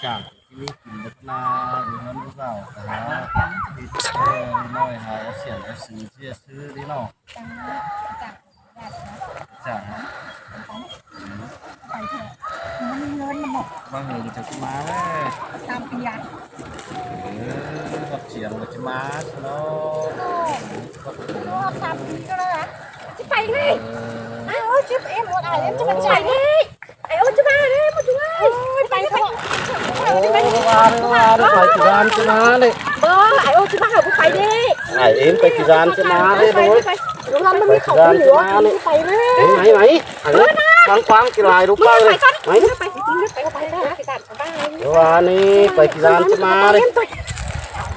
จากที่นี่กินบักนาอยู่นั้นหรือเปล่าแต่หาที่น้อยหาเสียงซื้อที่จะซื้อนี่เนาะจากไปเถอะมันมีเงินมาหมดบางเงินจะมาเลย ตามปียันกับเสียงจะมาเนาะรอบตามปีก็เลยอ่ะจะไปไงอ้าวจิ๊บเอ็มหมดอะไรจะมาจ่ายไงไอ้โอ้จะมาเลยมาดูเลยไปเถอะไปกี่ร้านจะมาเลยเบอร์ไอ้โอ้จะมาหาไปดิไอ้เอ็มไปกี่ร้านจะมาเลยโดยดูทำมันมีเขาหัวไปเลยไหนอันนี้ฟังกี่ลายรู้ป่ะเลยไหนวันนี้ไปกี่ร้านจะมาเลย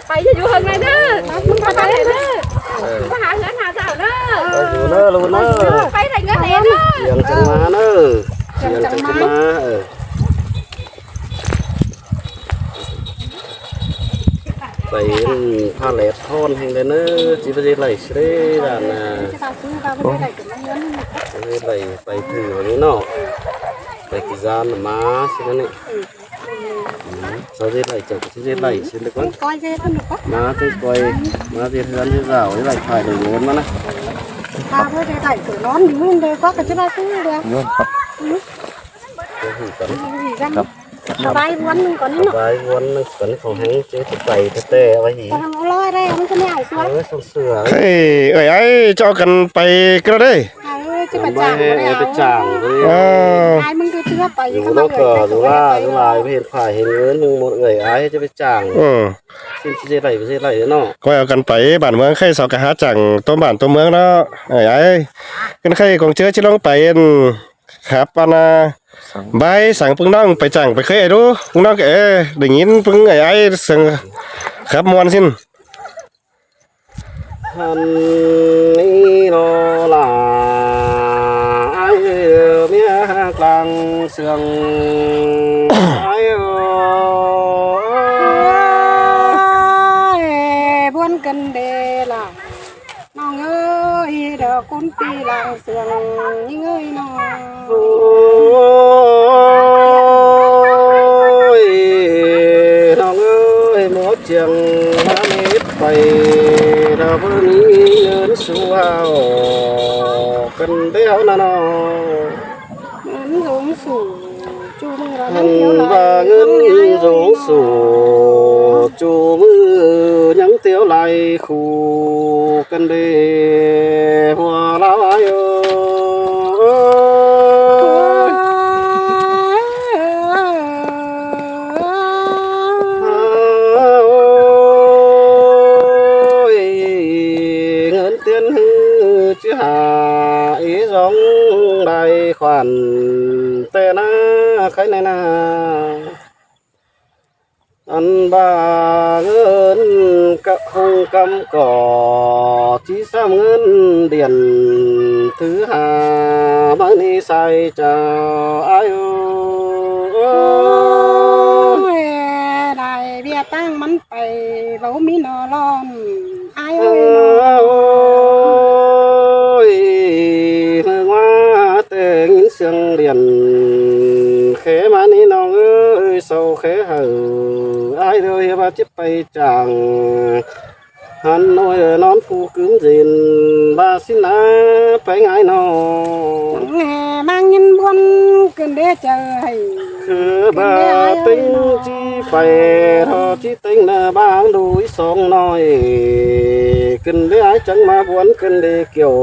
ไปจะอยู่ข้างในเด้อมึงไปเลยเด้อมาหาเงินหาสาวเด้อไปอยู่เด้อลูกเด้อไปไหนเงินไหนเด้อเสียงจะมาเด้อเสียงจะมาไปผ้าแหลกท่อนแห่งเลยเนอะจีบจีไหลเสด็จนะไหลไปถือวันนี้เนาะไปกี่จานมาสินั่นนี่sao thế lại chụp thế lại xin được không coi thế thôi được má thế coi má thế hơn thế nào thế lại phải được luôn mà này ta với thế lại cửa nón đứng lên đây có cái chỗ nào cũng được luônครับcái gì cầnสบายวันนึงก่อนนี่เนาะสบายวันนึงก่อนของแห้งเจ๊จะไปเต้ไว้หีทำร้อยได้มันก็ไม่เอาสวยเสือเฮ้ยไอ้เจ้ากันไปก็ได้จะไปจ่างไปจ่างไอ้มึงก็เชื่อไปอยู่นอกก็ดูลายไม่เห็นฝ่ายเห็นเงินหมดเลยไอ้จะไปจ่างสิ้นเจ๊ไหลไปเจ๊ไหลเนาะก็เอากันไปบ้านเมืองใครสาวกะหาจังตัวบ้านตัวเมืองเนาะไอ้กันใครของเจอที่ลงไปครับปานาใบสั่งพึ่งน้องไปจังไปเคยดูพึ่งน้องเอ๋ได้ยินพึ่งไอ้สั่งครับมวนสิ้นฮันนี่โนลาไอ้เมียกลางเสียงไอ้บ้วนกันเดล่ะน้องเอ้ยเดี๋ยวคุณปีหลังเสียงยิ่งเอ้ยน้องน้องเอ้ยหมดเจียงมาเม็ดไปเราเพิ่งเงินสู้เอากันเดียวนะน้องเงินสูงสูงจูมือเราหันว่าเงินสูงสูงจูมือยังเตียวไหลคู่กันเดีหัวเราอยู่khoản tê na khai này na ăn ba ngân các hung cam cỏ chỉ sam ngân điền thứ hà mang đi sai chào ai đại bia tăng mắn bay bấu mi nọ lon ai ơi những sương liền khé má níน้องเอ้ยsâu khé hở ai đời ba chiếc bay chàng hắn nói nón phu cứng gìn ba xin á phải ngại nó mang nhân buôn cần để chờ cứ ba tính chi phải thôi chi tính là ba đuổi sông nói cần để ai chẳng mà buồn cần để kiểu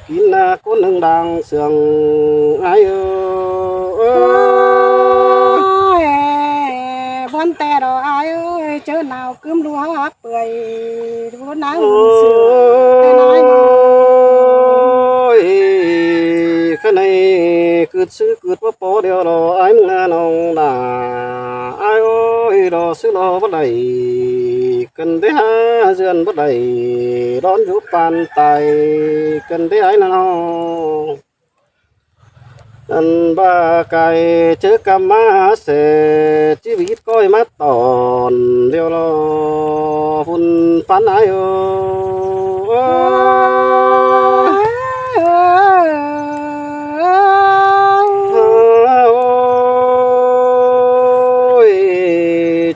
kín là con hưng đang sương ai ơi buồn tè rồi ai ơi chớ nào cướm đua hấp bưởi buồn nắng sương nói cái này cứ sư cứ bắt bỏ điều đó ai nghe nông là ai ơi đó sư lo bắt đầy cần để ha duyên bắt đầy đón giúp bàn tay cần để ai nào anh ba cái chớ cam má sẽ chỉ biết coi mắt tòn điều lo phun phán ai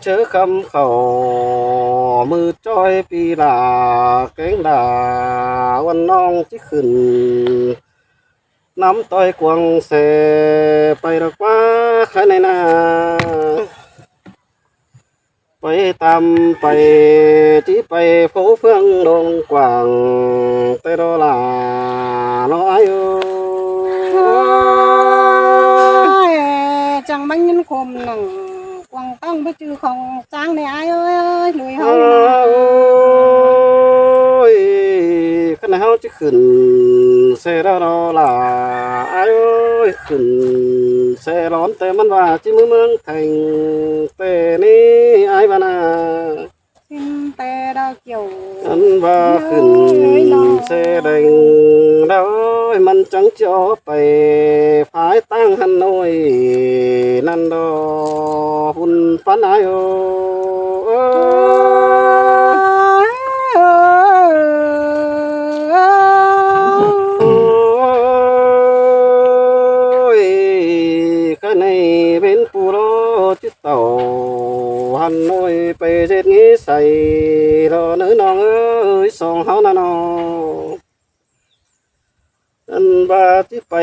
chớ khăm khẩu mư trôi pi là cánh đàวันน้องที่ขึ้นน้ำต้อยกวางเสไปดอกว่าใครในนาไปตามไปที่ไปphố phương đông quảng tây đó là nói chẳng bánh nhân khom nằng quăng tông với chữ không trang này ai ơi lùi không ôi cái này chứ khẩn xe đó là ai ơi khẩn xe đón tê mắn và chỉ mương thành tê ní ai bà na xin tê đo kiểu anh và khẩn xe đành đâu mình chẳng cho tay phải tăng Hà Nội năn đo hun phán ai ôi cái này bên phù đó chiếc tàu Hà Nộiไปเจ็ดงี้ใส่รอnữน้องเอ้ยสองเฮาน่ะน้องอันบาที่ไป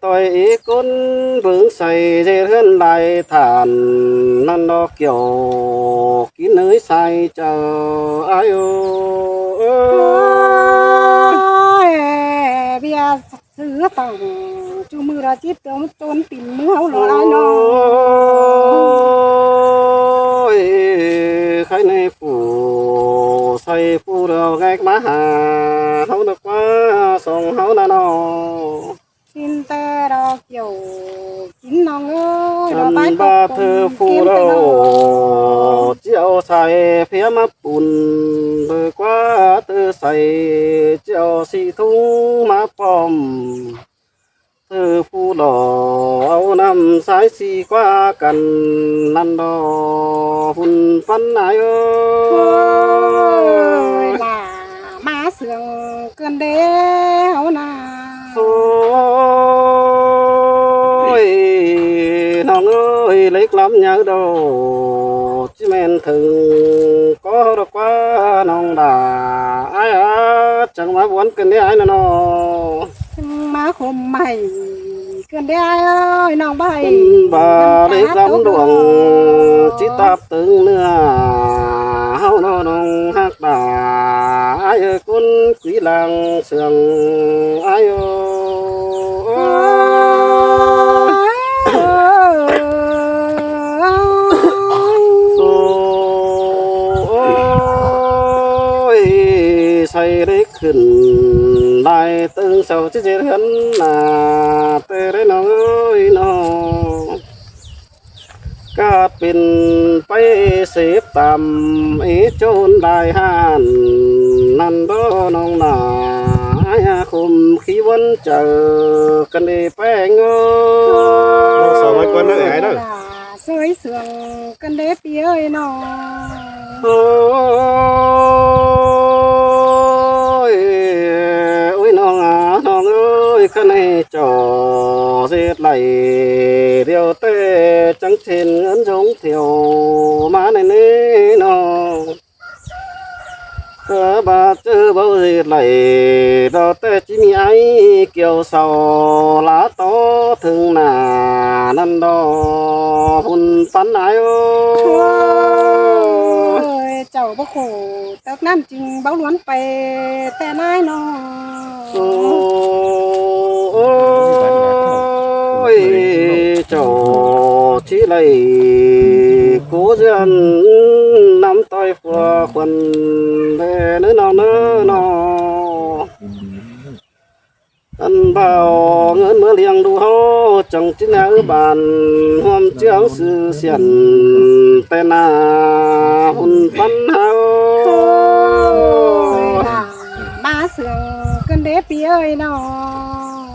ต่อยอีก้นเบิ่งใส่เจริญลายฐานนั่นดอกเกี่ยวกินเนยใส่เจ้าอายโอ้ bây giờ sửa tàu chú mưa ra chết tôi trốn tìm mưa hậu rồi ai nó โอ้ยใครในผู้ใส่ผู้เดียวแกกมาหาเฮานักว่าส่งเฮาน่ะน้อ xin tê đo kiểu chín nòng ơi อันบาเธอผู้เราเจียวใส่เพียมาปุ่นเบิกว่าเธอใส่เจียวสีทุ่งมาปอมเธอผู้หล่อเอานำสายสีกว่ากันนั่นดอหุ่นฟันนายเอ้ย là má sườn cơn đế hậu nà โอ้ยน้องเอ้ยเล็กล้ำยาวโดจิแม่นถึงก็ดอกว่าน้องด่าอ้ายจังมาวนกันได้อ้ายน่ะน้อ má khom mày cơn đế ai ơi nòng bay บาเล็กล้ำดวงจิตาบตึงเนื้อเฮาน้อน้องฮักด่าอ้ายกุนกุยลังเสืองอ้ายโอ้ โอ้ยใส่ได้ขึ้นได้ตึงเสาที่เจริญนาเตะได้น้องเอ้ยน้องก็เป็นไปเสพตามอีโจนได้หันนั่นดอน้องนาอยาคุมขี้วันเจอกันได้แป้งเอ้ย สองไม้กวนนั่งไอ้เด้อ sới sườn cơn đế phía ơi nó โอ้ยโอ้ยน้องน้องเอ้ยข้าในจอเสียดไหลเดียวเต้จังเช่นเงินจงเที่ยวมาในนี้น้องเคือบาเจอเบาเสียดไหลเราเต้จิมีไอเกี่ยวเสาลาโตถึงหน้านั่นดอหุ่นฟันไอโอ้ ơi cháu bác khổ tớt nam trình báo luận về tè nai nó โอ้ยเจ้าที่ไรกูเดินน้ำต้อยฝัวควันเด้อเนื้อนอเนื้อนออันเบาเงินเมื่อเลี้ยงดูเขาจังจินาบานห่วมเจียงสื่อเสียนแต่นาหุ่นปันเฮา ơi là ba sườn cơn đế phía ơi nó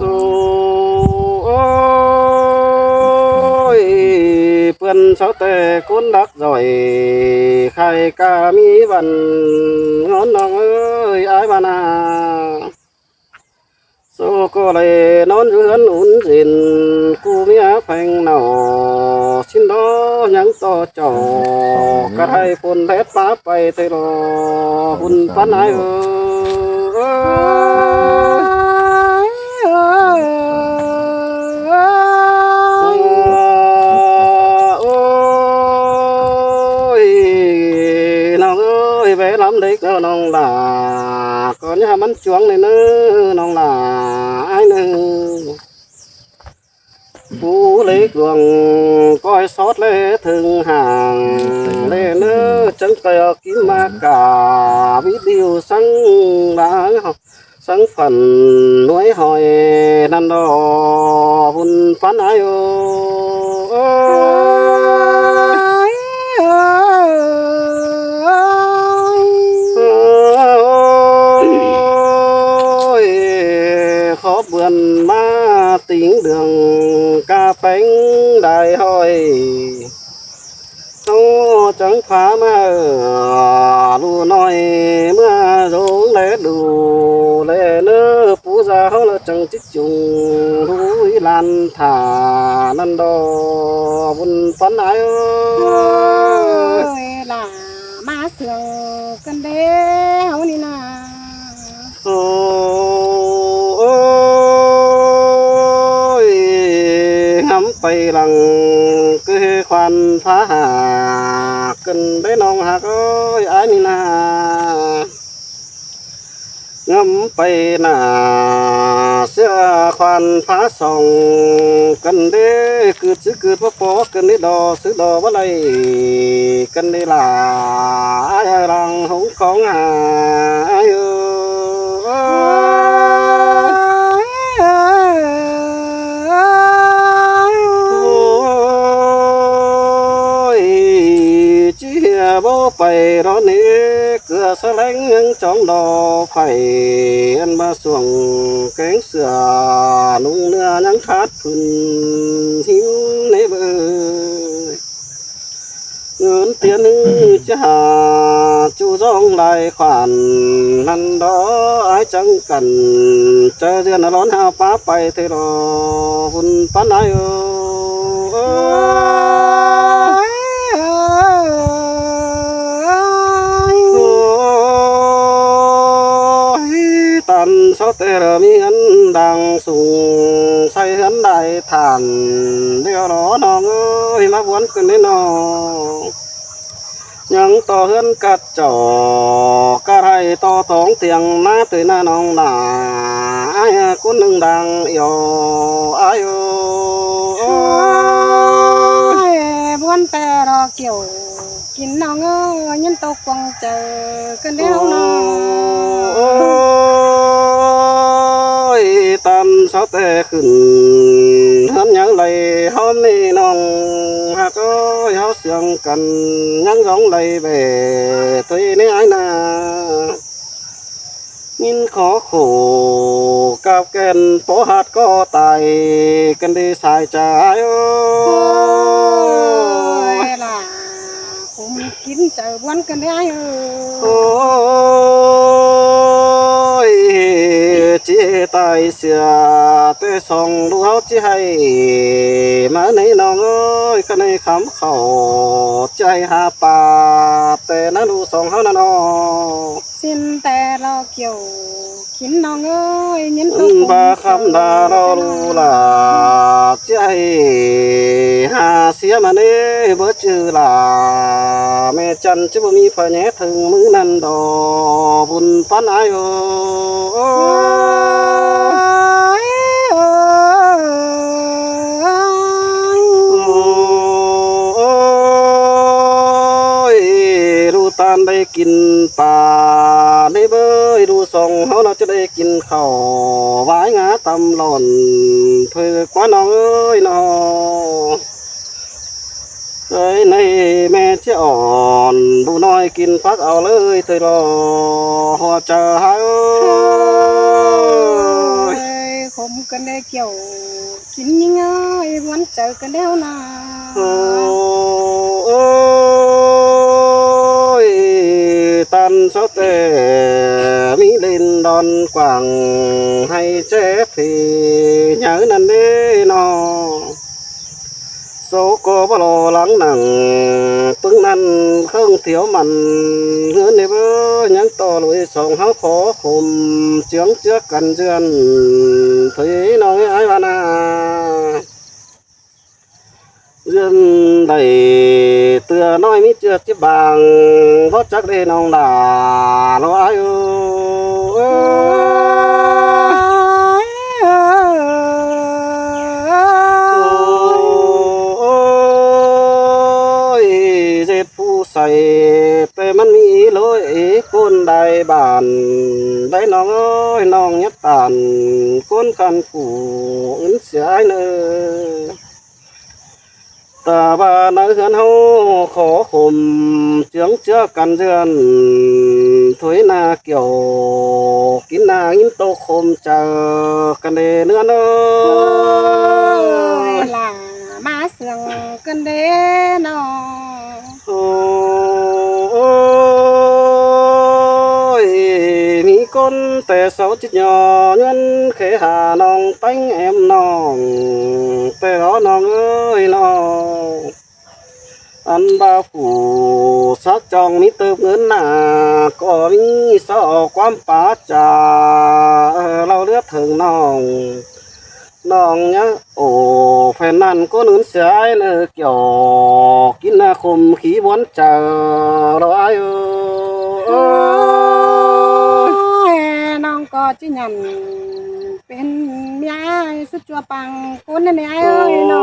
โอ้ยเพื่อนเสาแต่คนรักจ่อยใครกามีวันงอนน้องเอ้ยอายบานา số cô lại nón dưỡng ún dìn cu mía phanh nào xin đó nhắn to trò cả hai phun hết phá bay thế rồi hun phán ai ôi nào ơi bé lắm đấy cơ nong là có nhà bắn chuông này nữa nong là ai nữa phú lấy cường coi sót lê thường hàng lê nữa chẳng cây kim ma cả video sáng đã học sáng phần nuôi hỏi năn đò vun phán ai ôi khó vườn ma tiếng đường ca bánh đại hội nó chẳng phá mà lu nói mưa rốn lẽ đủ lẽ nơ phú gia họ là chẳng chích chung núi lan thả năn đò vun phán ai ơi là má sườn cân đế hấu đi nà ôi ngắm bay lằng cứ khoan phá hà cần đấy nong hạc ơi ai nè na ngắm bay nà xưa khoan phá sòng cần đấy cứ chứ cứ bó bó cần đấy đò xứ đò bó lây cần đấy là ai lằng hống con ai bố phải đó nè cửa xa lánh trong đó phải ăn ba xuồng cánh sửa nung nưa nhắn khát phun hiếu nế bờ ngưỡng tiền cha chú dòng lại khoản năn đó ai chẳng cần chơi riêng nó đón hao phá bay thế đó vun phán ai tàn sao tê rờ mi hắn đang sùng say hắn đại thản đeo đó nó ơi má muốn cần đến nó nhang to hơn cắt trò cả hai to tóng tiếng má tới na nong là ai cũng nâng đang yêu ai ơi buôn tè đò kiểu kín nó ngơ nhân tộc quăng chờ cân đế hấu nà ôi tan sao tê khẩn hắn nhớ lại hôm nay nong hạt ơi háo sương cần nhắn giống lại về tôi nấy ai na nhìn khó khổ cao kèn phố hạt có tài cần đi xài trái ơi là cũng kín chờ buôn cân đế ai ôi chỉ tài xưa tôi xong đủ hết chỉ hay mà này nó ơi cái này khám khẩu chạy hà pa tê nó đủ xong hết nó xin tè lo kiểu kín nó ơi nhân tộc ba khám đà nó đủ là chạy hà xía mà nè bớt chữ là mẹ chân chứ mi phải nhé thường mứ năn đò buồn phán ai ru tan đây kín pa đây bơi ru song họ nó cho đây kín khẩu vái ngã tâm lòn thôi quá nó ơi nó cái này mẹ chỉ ổn bu nói kín phát ao lời thôi lo họ chờ hai ơi không cần đế kiểu kín nhưng ơi buôn chờ cân đế hấu nà ôi tan sao tê mi lên đó con quảng hay chép thì nhớ năn đê nó số cô bao lo lắng nặng bưng năn không thiếu mặn hơn đi bơ những to lối sòng háo khó khom chướng trước cần duyên thấy nói ai bạn à duyên đầy tựa nói mít chưa chiếc bằng vót chắc đây nông là nó ai ơi dệt phu say têมันมีlối côn đại bản đấyน้องเอ้ยน้องnhất tàn côn khăn phủ ứng sải nơi ta ba nơi hơn hô khó khom chướng chưa cần duyên thuế na kiểu kín na in tô khom chờ cần đề nữa ơi là má sườn cân đế nó ôi mi con tè sáu chít nhỏ nhân khế hà nong bánh em nong tè đó nong ơi nong ăn ba phủ sát trong mi tơ ngấn nà có mi sợ quan phá trà lau lướt thường nong nong nhá ồ phải năn có nướng sái nè kiểu kín na khum khí bón chờ đó ai ơi non có chứ nhằn bên mía sức chua bằng cún này ai ơi nó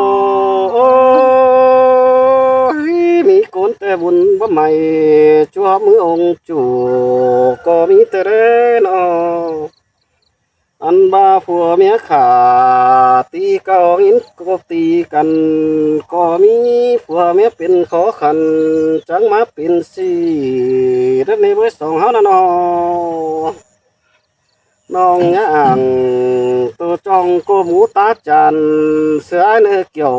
ôi mi cún tê bún bắp mày chua mứ ông chủ có mi tê rê nó ăn ba phùa mía khả tí cao in có tí cần có mi phùa míaเป็นkhó khăn chẳng máเป็นsi đất này với sòng háo nó nong nhang tôi trong cô mũ tá tràn sữa ai nơi kiểu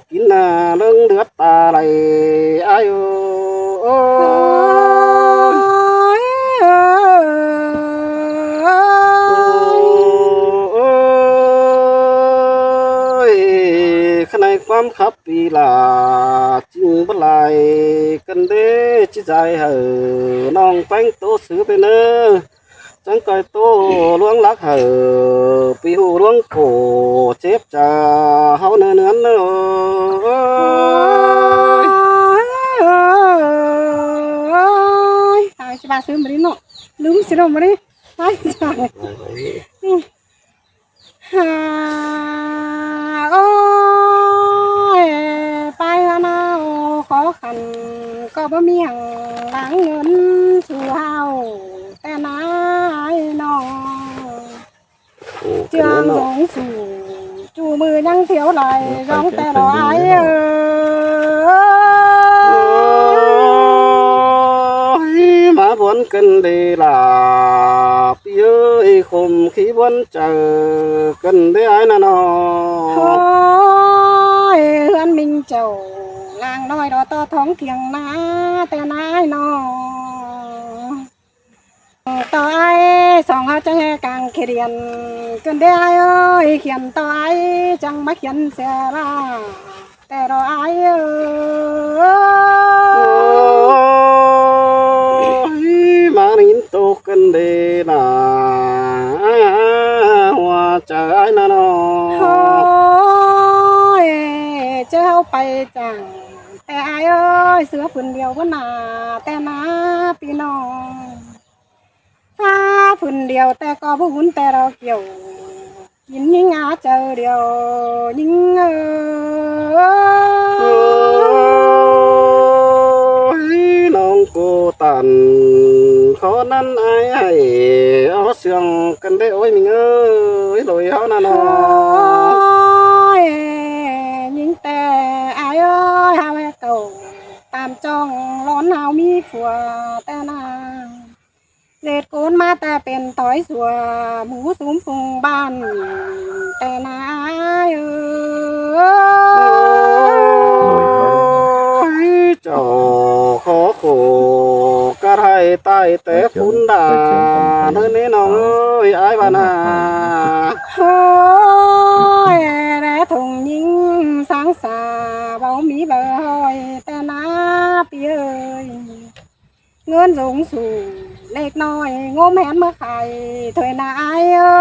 kín là lưng đứa ta này ai khăn nàyความkhắp vì là chừng bất lại cần đế chỉ dài hở nong bánh tô sứ bên nơi chẳng coi tô luống lắc hở pi hù luống cổ chép trà hao nơ nướn ai chỉ ba sớm mà đi nọ lúm xí đâu mà đi ai trời ôi tay nào khó khăn có bữa miệng đáng ngấn su haoแต่นายน้องเจืองหลงสู่จูมือยังเที่ยวไหลร้องแต่รอไอ้má vốn cần đi là ơi khum khí vốn chờ cần đi ai nè nó ôi hương minh châu làng nói đó to thoáng thiêng náแต่นายน้องต่อไอ้สองเขาจะให้กลางเขียนกันได้เอ้ยเขียนต่อไอ้จังมาเขียนเสียละแต่รอไอ้mà nín tô cần đi là hoa chờ ai nè nó โอ้ยเจ้าไปจังแต่ไอ้เอ้ยเสือผืนเดียวว่านาแต่นาพี่น้องฟ้าผืนเดียวแต่ก็ผู้หุ่นแต่เราเกี่ยวกินยิ่งอาเจอเดียวยิ่งน้องกูตันขอนั้นไอ้ให้เอาเสียงกันได้โอ้ยมิงเอ้ยลอยเขาน่ะเนาะ ยยิ่งแต่ไอ้เอ้ยหาแม่เก่าตามจ้องร้อนหาวมีผัวแต่นาเด็ดโกนมาแต่เป็นต้อยสัวหมูสูมฟุงบ้านแต่นาเอ้ย เจ้าขอโคกระไรใต้แต่พุนดา เธอนี่น้องเอ้ยไอ้บ้านา โอ้ยแร่ทงยิงสังสาเบามีเบอร์หอยแต่นาปีเอ้ยเงินสูงสูงเล็กน้อยงมแหนเมื่อไข่ถอยนายเอ้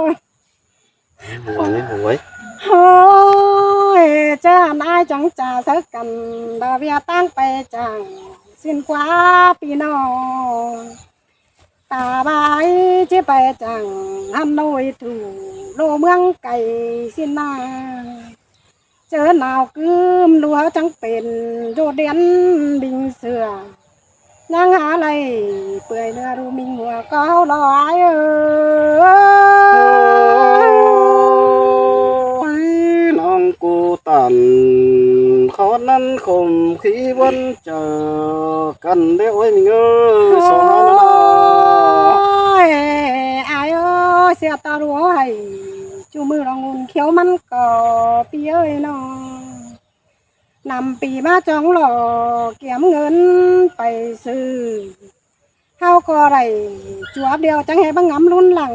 ย หวยหวย โอ้ยเจ้านายจังจ่าสักกันบาเวียตั้งไปจังสิ้นกว่าพี่น้องตาบายจะไปจังฮันโนยถูโลเมืองไก่สิ้นนาเจอหนาวกึมดูเขาจังเป็นโดดเด่นบิงเสือยังหาอะไรเปื่อยเนื้อดูมิงหัวก็ลอยน้องกูตันเขานั้นข่มขีวันเจอกันได้โอ้ยมึงเอ้ยสองนั้นนะ ไอ้เอ้ยเสียตาลัวให้จูมือรองงุนเขียวมันก็ปีเอ้ยน้องนำปีมาจองหล่อเกี่ยมเงินไปซื้อเฮาก็ได้จวบเดียวจังให้บังงำรุ่นหลัง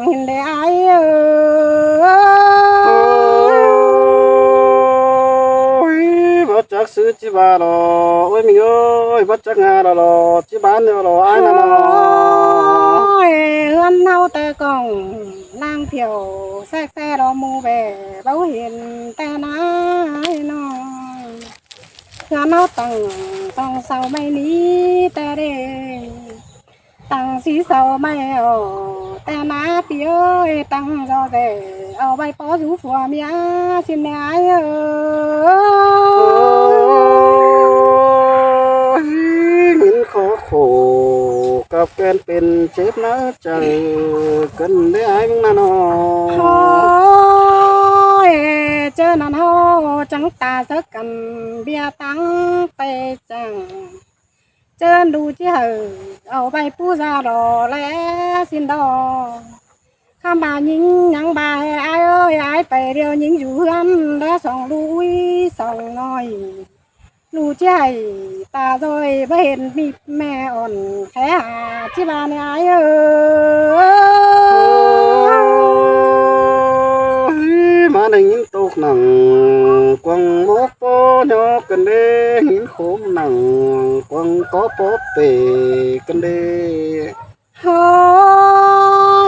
เห็นได้ไอ้เอ้ย บัดจักซื้อจิบาลอโอ้ยมึงเอ้ยบัดจักงาลอจิบานเดียวลอไอ้นั่นนะ เฮือนเฮาแต่กล่องนางเที่ยวแทรกแซ่รอหมูแบ่เบาเห็นแต่นายน้องเฮือนเฮาต้องเศร้าไม่หนี้แต่เด้ตั้งสีเศร้าไม่ออกแต่นาพี่เอ้ยตั้งรอแต่เอาใบปอสูผัวเมียสิแม่เอ้ย หินขอโขกับแกนเป็นเจ็บนะจังกันได้ไอ้มึงนะน้อ โอ้ ง ยเจอนั่นเฮาจังตาสักกันเบียตั้งไปจังเจอดูที่เหอเอาไปปูซารอแล้วสินดอข้ามบายิงยังบาให้อายเอ้ยอายไปเดียวยิงอยู่เฮือนแล้วสองลุยสองน้อยลูใจตาโดยบ่เห็นมีแม่อ่อนแค่หาที่บ้านอายเอ้ย มาได้ยินตกหนังกวางโมกโปยอกันเด้หินโคมหนังกวางก็ปอเปกันเด้ โอ้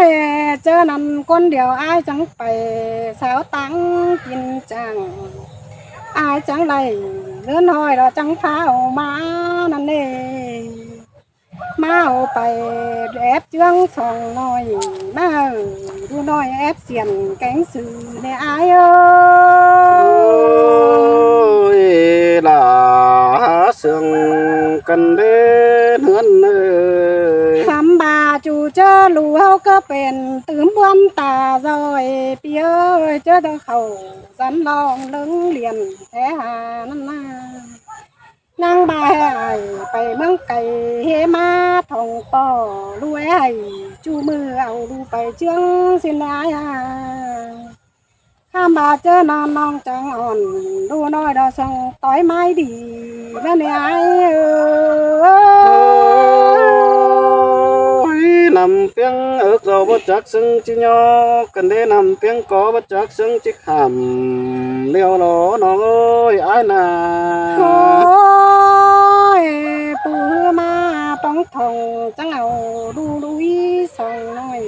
ยเจอนั่นคนเดียวอายจังไปสาวตังกินจังอายจังไรเลื่อนหอยเราจังฟ้าเอามานั่นเองมาเอาไปแอบเจืองสองน้อยมาดูน้อยแอบเสียนแกงสื่อในอายเอ้ โอ้ ย ยล่ะเสื่องกันเด้เฮือนเอ้ย คำบาจูเจอลูเฮาก็เป็นตื่มบวนตาซอยเปียเอ้ยเจอเธอเขาสันลองเลิงเรียนแท้หานั่นนานางบาให้ไปเมืองไก่เฮมาทองป่อรวยให้จูมือเอาดูไปเจืองสินายข้ามบาเจอนอนน้องจังอ่อนดูน้อยดอส่งต้อยไม้ดีแม่เนี่ยไอ้เอ้ย นำเพียงเอิกเราบ่จักซึ่งจิยอกันเด้นำเพียงก็บ่จักซึ่งจิขำเลี้ยวหลอน้องเอ้ยอ้ายนา โอ้ยปูมาป้องทองจังเอาดูลุยสองน้อย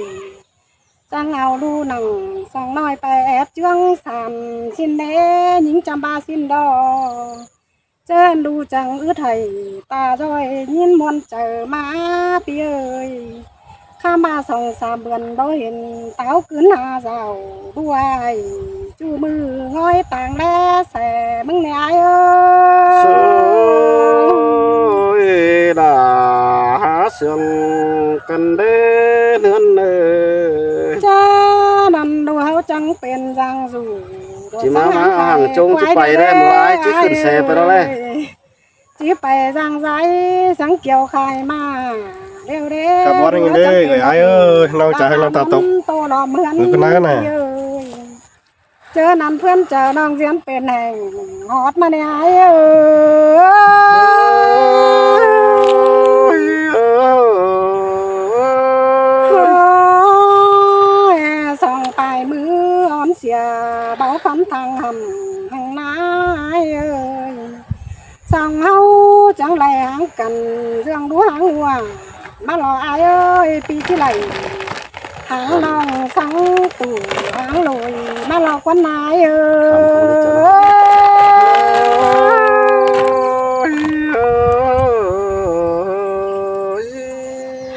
จังเอาดูหนังสองน้อยไปแอบเจืองสามสินเดหญิงจำบาสินดอเจินดูจังอื้อไทยตาจอยยินมวนเจอมาปีเอ้ยข้ามาสองสามเดือนบ่เห็นเต้าขึ้นหาเจ้าด้วยจูมือง้อยต่างแลแสมึงเนี่ยเอ้ โซ ย ยล่ะเสื่องกันเด้เฮือนเอ้ย จ้านั่นดูเขาจังเป็นจังสู่ จิมาห่างจงจิไปได้มื้ออ้ายจิขึ้นแสไปแล้วแหละ จิไปจังใจสังเกี่ยวคายมาเร็วเร็ว ครับว่าอย่างนี้เด้อไอ้เอ้ยน้องจ๋าน้องตาตก โตรอเหมือน มือเป็นไงกันน่ะ เจอนั่นเพื่อนเจอน้องเสียนเป็นแห่งหอดมาเนี่ยไอ้เอ้ย สั่งเฮาจังไรหางกันเรื่องดูหางหัวมาหล่ออายเอ้ยปีที่ไหลหางน้องสังตู่หางลอยมาหล่อควันนายเอ้ย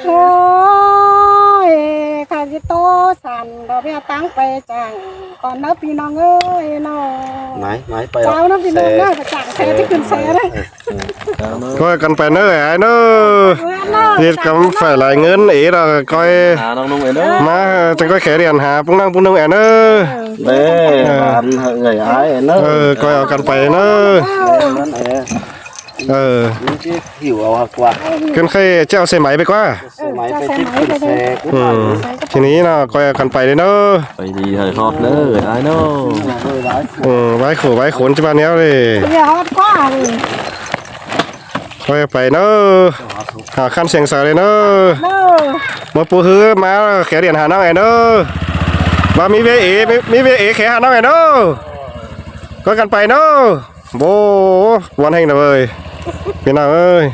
โอ้ยข้าสิโตสันดอกเบี้ยตั้งไปจังก่อนนะพี่น้องเอ้ยน้อง ไหนไป เจ้านะพี่น้องนะประจักษ์แท้ที่ขึ้นแท้เลย ก็กันไปเนอะไอ้เนอะเรียกกำฝ่ายหลายเงินเอ๋เราก็ หาน้องนุ่งเอ็นเด้อ มาจังก็แขเรียนหาปุ้งนั่งปุ้งนึงไอ้เนอะ เด้บ้านเอ้ยอ้ายเนอะ ก็เอากันไปเนอะ นั่นนี่ที่หิวเอากว่า กันใครเจ้าเสไหมไปกว่า สมัยไปที่ขึ้นแสก ทีนี้เนาะก็เอากันไปเลยเนอะ ไปดีเฮ้ยฮอบเด้อไอ้น้อง ไว้ขู่ไว้ขนจะบ้านเนี้ยเลย เดี๋ยวฮอดกว่าเลย ก็ไปเนอะหาขั้นเสียงสายเลยเนอะ เด้อ มาปูฮื้อมาแขเรียนหาน้องไอ้เนอะมามีเวเอมีเวเอแขหาน้องไอ้เนอะก็กันไปเนอะโบวันแห่งนะเว้ยพี่น้องเอ้ย